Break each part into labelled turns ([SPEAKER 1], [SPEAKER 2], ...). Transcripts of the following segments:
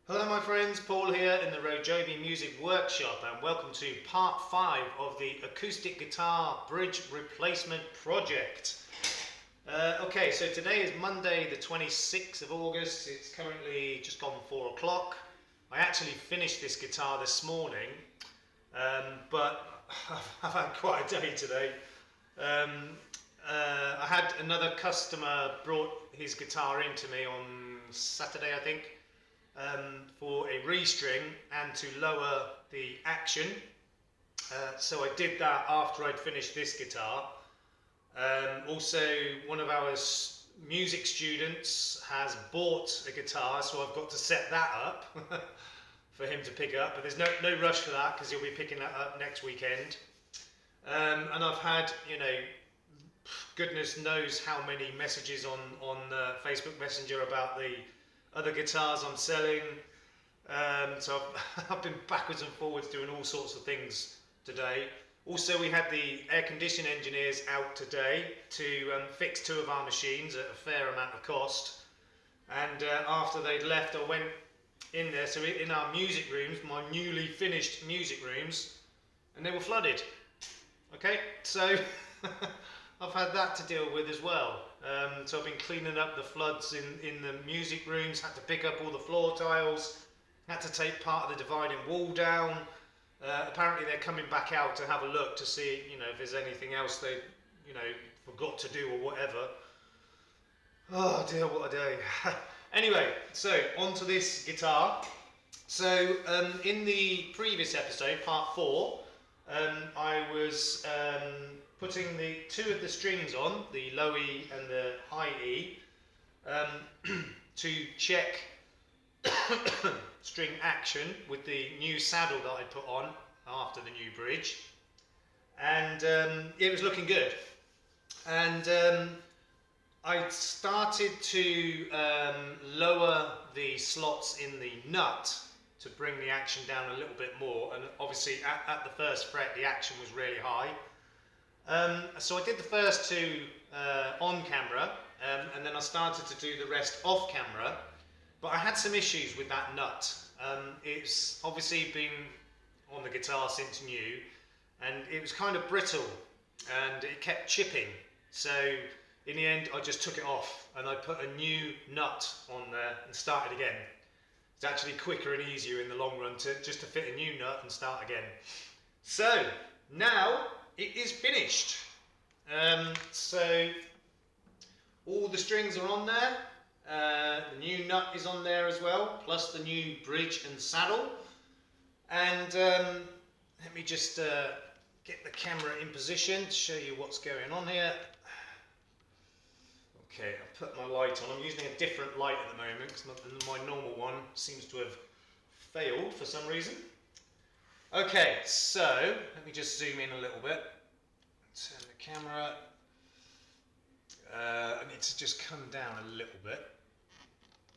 [SPEAKER 1] Hello my friends, Paul here in the RoJoBe Music Workshop, and welcome to part 5 of the acoustic guitar bridge replacement project. Okay, so today is Monday the 26th of August. It's currently just gone 4 o'clock. I actually finished this guitar this morning, but I've had quite a day today. I had another customer brought his guitar in to me on Saturday, I think. For a restring and to lower the action. So I did that after I'd finished this guitar. Also, one of our music students has bought a guitar, so I've got to set that up for him to pick up. But there's no rush for that because he'll be picking that up next weekend. And I've had, goodness knows how many messages on Facebook Messenger about the other guitars I'm selling, so I've been backwards and forwards doing all sorts of things today. Also, we had the air conditioning engineers out today to fix 2 of our machines at a fair amount of cost, and after they'd left I went in there, so in our music rooms, my newly finished music rooms, and they were flooded. Okay, so I've had that to deal with as well. So I've been cleaning up the floods in the music rooms, had to pick up all the floor tiles, had to take part of the dividing wall down. Apparently they're coming back out to have a look to see, if there's anything else they, forgot to do or whatever. Oh dear, what a day. Anyway, so on to this guitar. So in the previous episode, part 4, I was putting the 2 of the strings on, the low E and the high E, to check string action with the new saddle that I put on after the new bridge, and it was looking good. And I started to lower the slots in the nut to bring the action down a little bit more, and obviously at the first fret the action was really high. So I did the first 2 on camera, and then I started to do the rest off camera, but I had some issues with that nut. It's obviously been on the guitar since new, and it was kind of brittle and it kept chipping, so in the end I just took it off and I put a new nut on there and started again. It's actually quicker and easier in the long run just to fit a new nut and start again. So now it is finished. So all the strings are on there. The new nut is on there as well, plus the new bridge and saddle. And let me just get the camera in position to show you what's going on here. Okay, I'll put my light on. I'm using a different light at the moment because my normal one seems to have failed for some reason. Okay, so let me just zoom in a little bit. Turn the camera. I need to just come down a little bit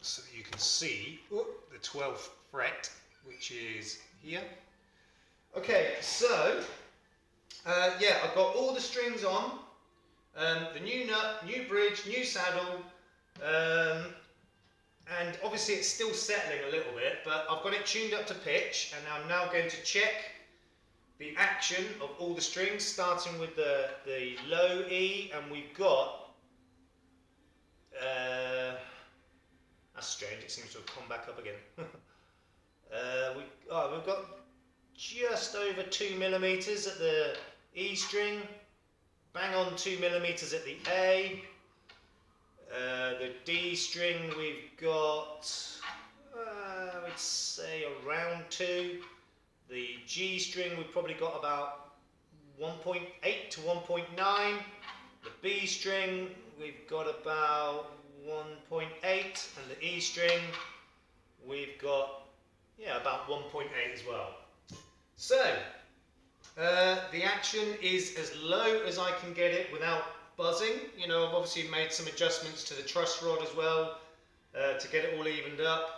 [SPEAKER 1] so that you can see the 12th fret, which is here. Okay, so yeah, I've got all the strings on. The new nut, new bridge, new saddle, and obviously it's still settling a little bit, but I've got it tuned up to pitch, and I'm now going to check the action of all the strings, starting with the low E, and we've got, that's strange, it seems to have come back up again. We've got just over 2 millimeters at the E string, bang on 2 millimeters at the A. The D string we've got, I would say around 2. The G string we've probably got about 1.8 to 1.9. The B string we've got about 1.8, and the E string we've got about 1.8 as well. So the action is as low as I can get it without buzzing. I've obviously made some adjustments to the truss rod as well to get it all evened up.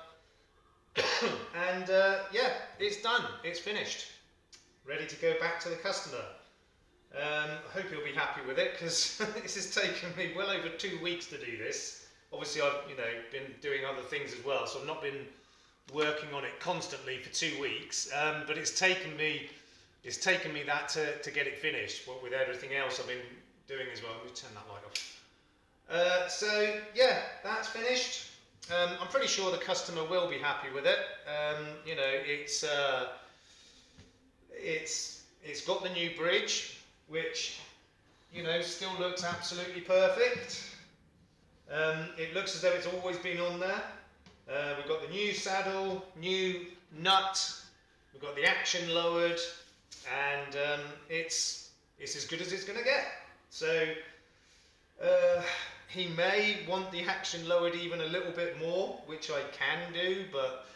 [SPEAKER 1] And yeah, it's done, it's finished, ready to go back to the customer. I hope you'll be happy with it, because this has taken me well over 2 weeks to do this. Obviously I've been doing other things as well, so I've not been working on it constantly for 2 weeks, but it's taken me that to get it finished. What with everything else I've been doing as well. Let me turn that light off. So yeah, that's finished. I'm pretty sure the customer will be happy with it. You know, it's got the new bridge, which, you know, still looks absolutely perfect. It looks as though it's always been on there. We've got the new saddle, new nut, we've got the action lowered, and it's as good as it's going to get. So he may want the action lowered even a little bit more, which I can do, but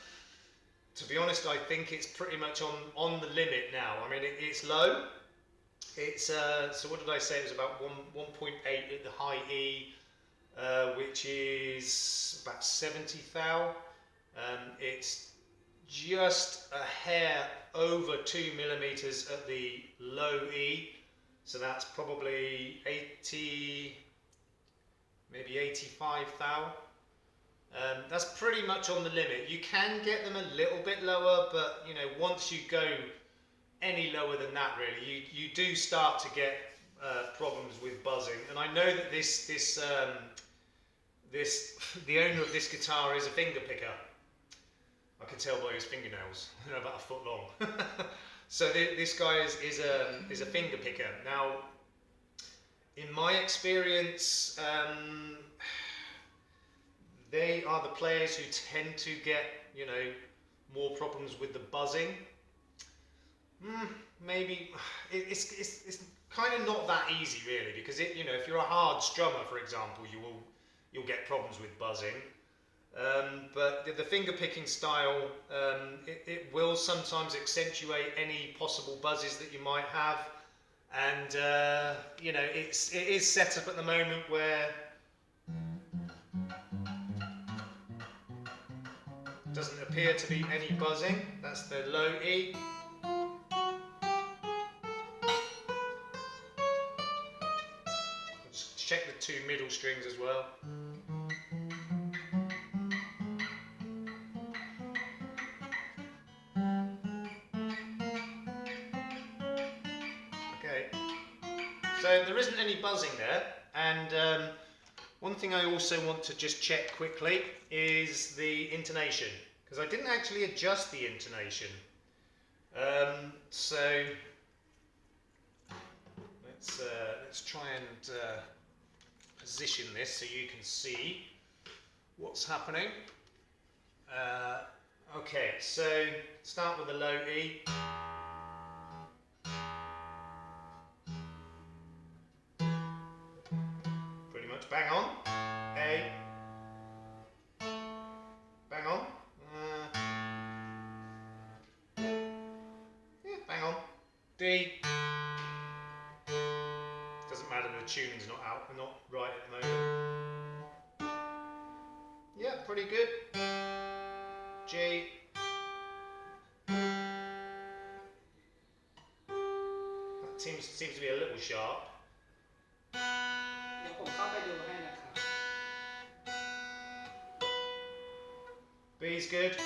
[SPEAKER 1] to be honest, I think it's pretty much on the limit now. I mean, it's low. It's so what did I say? It was about 1.8 at the high E, which is about 70 thou. It's just a hair over 2 millimeters at the low E, so that's probably 80, maybe 85 thou. That's pretty much on the limit. You can get them a little bit lower, but you know, once you go any lower than that, really, you do start to get problems with buzzing. And I know that the owner of this guitar is a finger picker. I can tell by his fingernails. They're about a foot long. So this guy is a finger picker. Now, in my experience, they are the players who tend to get, you know, more problems with the buzzing. Maybe it's kind of not that easy, really, because you know, if you're a hard strummer, for example, you'll get problems with buzzing. But the finger picking style, it will sometimes accentuate any possible buzzes that you might have, and you know, it is set up at the moment where doesn't appear to be any buzzing. That's the low E. Just check the 2 middle strings as well. Okay, so there isn't any buzzing there, and one thing I also want to just check quickly is the intonation, because I didn't actually adjust the intonation. So let's try and position this so you can see what's happening. Okay, so start with the low E. Pretty much bang on. A. Bang on. Yeah, bang on. D. Doesn't matter, the tuning's not right at the moment. Yeah, pretty good. G. That seems to be a little sharp. B's good.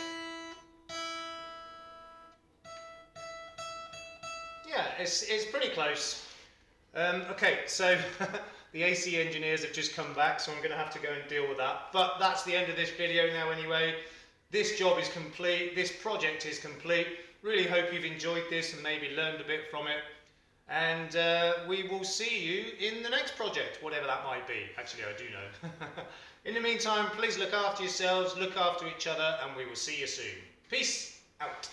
[SPEAKER 1] Yeah, it's pretty close. Okay, so the AC engineers have just come back, so I'm going to have to go and deal with that. But that's the end of this video now anyway. This job is complete, this project is complete. Really hope you've enjoyed this and maybe learned a bit from it. And we will see you in the next project, whatever that might be. Actually, I do know. In the meantime, please look after yourselves, look after each other, and we will see you soon. Peace out.